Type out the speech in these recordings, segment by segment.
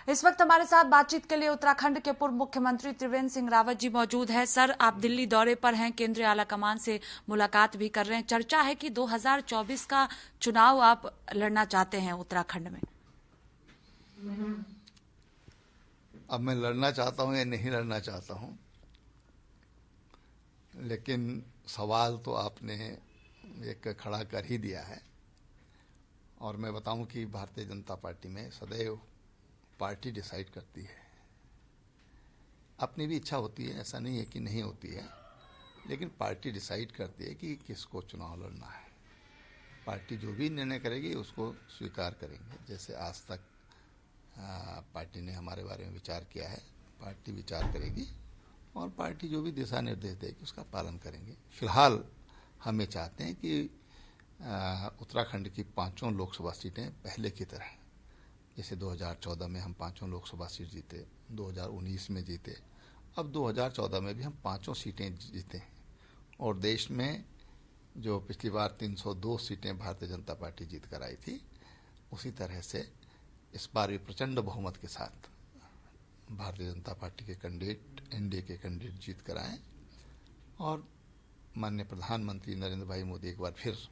इस वक्त हमारे साथ बातचीत के लिए उत्तराखंड के पूर्व मुख्यमंत्री त्रिवेंद्र सिंह रावत जी मौजूद हैं। सर, आप दिल्ली दौरे पर हैं, केंद्रीय आलाकमान से मुलाकात भी कर रहे हैं। चर्चा है कि 2024 का चुनाव आप लड़ना चाहते हैं उत्तराखंड में। अब मैं लड़ना चाहता हूं या नहीं लड़ना चाहता हूं, लेकिन सवाल तो आपने एक खड़ा कर ही दिया है। और मैं बताऊं कि भारतीय जनता पार्टी में सदैव पार्टी डिसाइड करती है। अपनी भी इच्छा होती है, ऐसा नहीं है कि नहीं होती है, लेकिन पार्टी डिसाइड करती है कि किसको चुनाव लड़ना है। पार्टी जो भी निर्णय करेगी उसको स्वीकार करेंगे। जैसे आज तक पार्टी ने हमारे बारे में विचार किया है, पार्टी विचार करेगी और पार्टी जो भी दिशा निर्देश देगी उसका पालन करेंगे। फिलहाल हम ये चाहते हैं कि उत्तराखंड की 5 लोकसभा सीटें पहले की तरह, जैसे 2014 में हम 5 लोकसभा सीट जीते, 2019 में जीते, अब 2014 में भी हम 5 सीटें जीते हैं। और देश में जो पिछली बार 302 सीटें भारतीय जनता पार्टी जीत कर आई थी, उसी तरह से इस बार भी प्रचंड बहुमत के साथ भारतीय जनता पार्टी के कैंडिडेट, एनडीए के कैंडिडेट जीत कर आए और माननीय प्रधानमंत्री नरेंद्र भाई मोदी एक बार फिर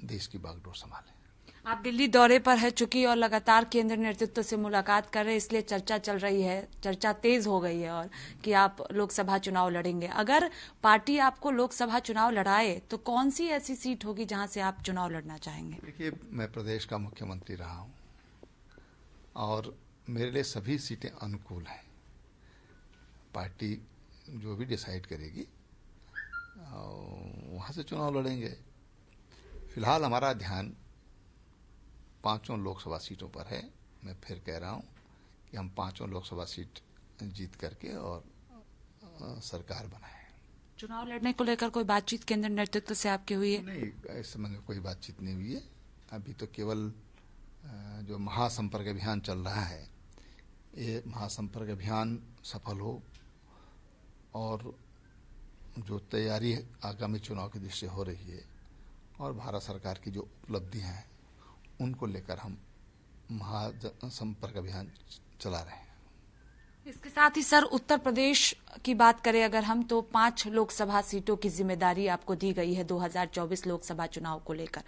देश की बागडोर संभाले। आप दिल्ली दौरे पर है चुकी और लगातार केंद्र नेतृत्व से मुलाकात कर रहे हैं, इसलिए चर्चा चल रही है, चर्चा तेज हो गई है और कि आप लोकसभा चुनाव लड़ेंगे। अगर पार्टी आपको लोकसभा चुनाव लड़ाए तो कौन सी ऐसी सीट होगी जहां से आप चुनाव लड़ना चाहेंगे? देखिए, मैं प्रदेश का मुख्यमंत्री रहा हूं और मेरे लिए सभी सीटें अनुकूल हैं। पार्टी जो भी डिसाइड करेगी वहां से चुनाव लड़ेंगे। फिलहाल हमारा ध्यान 5 लोकसभा सीटों पर है। मैं फिर कह रहा हूं कि हम 5 लोकसभा सीट जीत करके और सरकार बनाए। चुनाव लड़ने को लेकर कोई बातचीत केंद्र नेतृत्व से आपकी हुई है? नहीं, इस संबंध में कोई बातचीत नहीं हुई है। अभी तो केवल जो महासंपर्क अभियान चल रहा है, ये महासंपर्क अभियान सफल हो और जो तैयारी आगामी चुनाव की दृष्टि हो रही है और भारत सरकार की जो उपलब्धियां हैं उनको लेकर हम महासंपर्क अभियान चला रहे हैं। इसके साथ ही सर, उत्तर प्रदेश की बात करें अगर हम, तो 5 लोकसभा सीटों की जिम्मेदारी आपको दी गई है 2024 लोकसभा चुनाव को लेकर।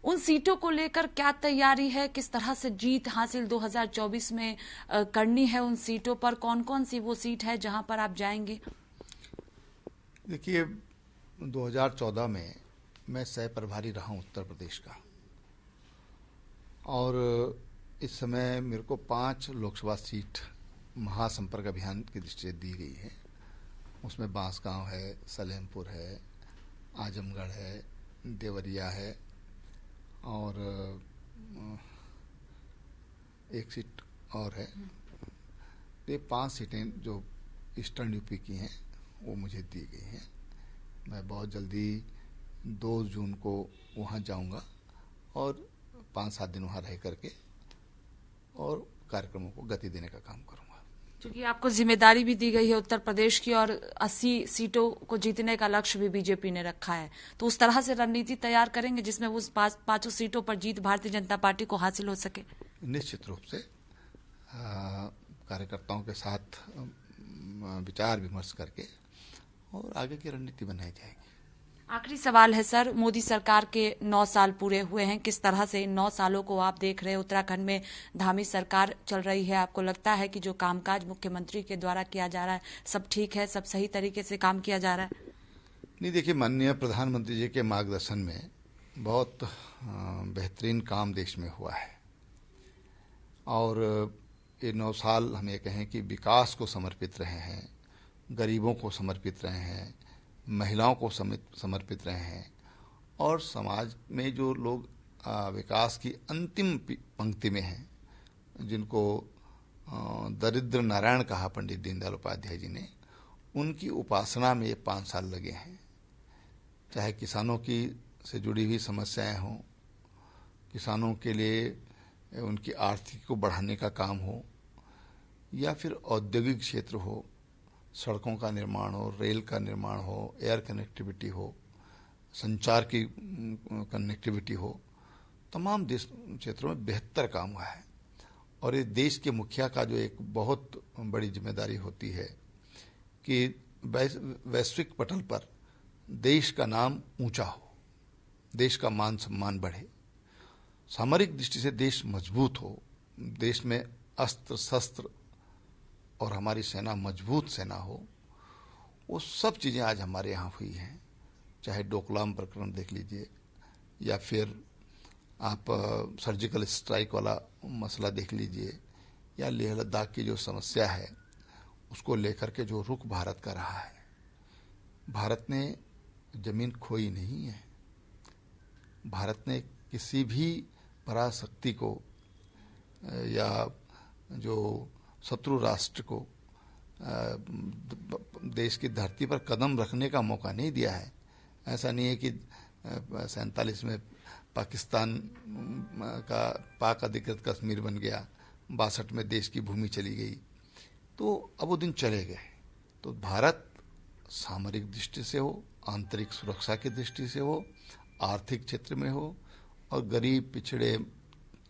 उन सीटों को लेकर क्या तैयारी है? किस तरह से जीत हासिल 2024 में करनी है? उन सीटों पर कौन कौन सी वो सीट है जहां पर आप जाएंगे? देखिए, 2014 में मैं सह प्रभारी रहा हूं उत्तर प्रदेश का और इस समय मेरे को 5 लोकसभा सीट महासंपर्क अभियान की दृष्टि से दी गई है। उसमें बांसगांव है, सलेमपुर है, आजमगढ़ है, देवरिया है और एक सीट और है। ये 5 सीटें जो ईस्टर्न यूपी की हैं वो मुझे दी गई हैं। मैं बहुत जल्दी 2 जून को वहाँ जाऊँगा और 5-7 दिन वहाँ रह करके और कार्यक्रमों को गति देने का काम करूँगा। क्योंकि आपको जिम्मेदारी भी दी गई है उत्तर प्रदेश की और 80 सीटों को जीतने का लक्ष्य भी बीजेपी ने रखा है, तो उस तरह से रणनीति तैयार करेंगे जिसमें उस 5 सीटों पर जीत भारतीय जनता पार्टी को हासिल हो सके। निश्चित रूप से कार्यकर्ताओं के साथ विचार विमर्श करके और आगे की रणनीति बनाई जाएगी। आखिरी सवाल है सर, मोदी सरकार के 9 साल पूरे हुए हैं, किस तरह से इन 9 सालों को आप देख रहे हैं? उत्तराखंड में धामी सरकार चल रही है, आपको लगता है कि जो कामकाज मुख्यमंत्री के द्वारा किया जा रहा है सब ठीक है, सब सही तरीके से काम किया जा रहा है? नहीं, देखिए, माननीय प्रधानमंत्री जी के मार्गदर्शन में बहुत बेहतरीन काम देश में हुआ है और ये 9 साल हम ये कहें कि विकास को समर्पित रहे हैं, गरीबों को समर्पित रहे हैं, महिलाओं को समर्पित रहे हैं और समाज में जो लोग विकास की अंतिम पंक्ति में हैं, जिनको दरिद्र नारायण कहा पंडित दीनदयाल उपाध्याय जी ने, उनकी उपासना में ये 5 साल लगे हैं। चाहे किसानों की से जुड़ी हुई समस्याएं हों, किसानों के लिए उनकी आर्थिक को बढ़ाने का काम हो या फिर औद्योगिक क्षेत्र हो, सड़कों का निर्माण हो, रेल का निर्माण हो, एयर कनेक्टिविटी हो, संचार की कनेक्टिविटी हो, तमाम देश क्षेत्रों में बेहतर काम हुआ है और इस देश के मुखिया का जो एक बहुत बड़ी जिम्मेदारी होती है कि वैश्विक पटल पर देश का नाम ऊंचा हो, देश का मान सम्मान बढ़े, सामरिक दृष्टि से देश मजबूत हो, देश में अस्त्र शस्त्र और हमारी सेना मजबूत सेना हो। वो सब चीज़ें आज हमारे यहाँ हुई हैं। चाहे डोकलाम प्रकरण देख लीजिए, या फिर आप सर्जिकल स्ट्राइक वाला मसला देख लीजिए, या लेह लद्दाख की जो समस्या है उसको लेकर के जो रुख भारत का रहा है। भारत ने जमीन खोई नहीं है। भारत ने किसी भी पराशक्ति को या जो शत्रु राष्ट्र को देश की धरती पर कदम रखने का मौका नहीं दिया है। ऐसा नहीं है कि 47 में पाकिस्तान का पाक अधिकृत कश्मीर बन गया, 62 में देश की भूमि चली गई, तो अब वो दिन चले गए। तो भारत सामरिक दृष्टि से हो, आंतरिक सुरक्षा की दृष्टि से हो, आर्थिक क्षेत्र में हो और गरीब पिछड़े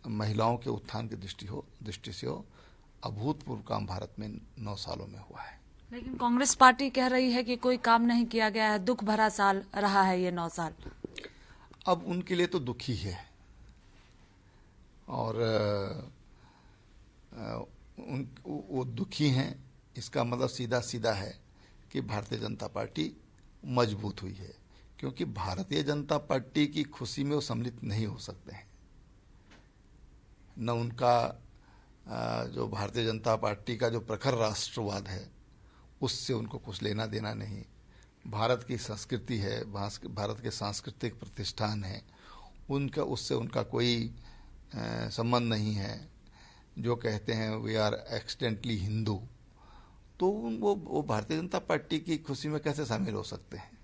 महिलाओं के उत्थान की दृष्टि से हो, अभूतपूर्व काम भारत में 9 सालों में हुआ है। लेकिन कांग्रेस पार्टी कह रही है कि कोई काम नहीं किया गया है, दुख भरा साल रहा है ये 9 साल। अब उनके लिए तो दुखी है और वो दुखी हैं, इसका मतलब सीधा सीधा है कि भारतीय जनता पार्टी मजबूत हुई है, क्योंकि भारतीय जनता पार्टी की खुशी में वो सम्मिलित नहीं हो सकते हैं। न उनका जो भारतीय जनता पार्टी का जो प्रखर राष्ट्रवाद है उससे उनको कुछ लेना देना नहीं। भारत की संस्कृति है, भारत के सांस्कृतिक प्रतिष्ठान है, उनका उससे उनका कोई संबंध नहीं है। जो कहते हैं वी आर एक्सीडेंटली हिंदू, तो वो भारतीय जनता पार्टी की खुशी में कैसे शामिल हो सकते हैं?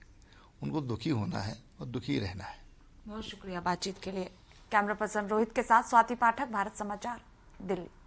उनको दुखी होना है और दुखी रहना है। बहुत शुक्रिया बातचीत के लिए। कैमरा पर्सन रोहित के साथ स्वाति पाठक, भारत समाचार, दिल्ली।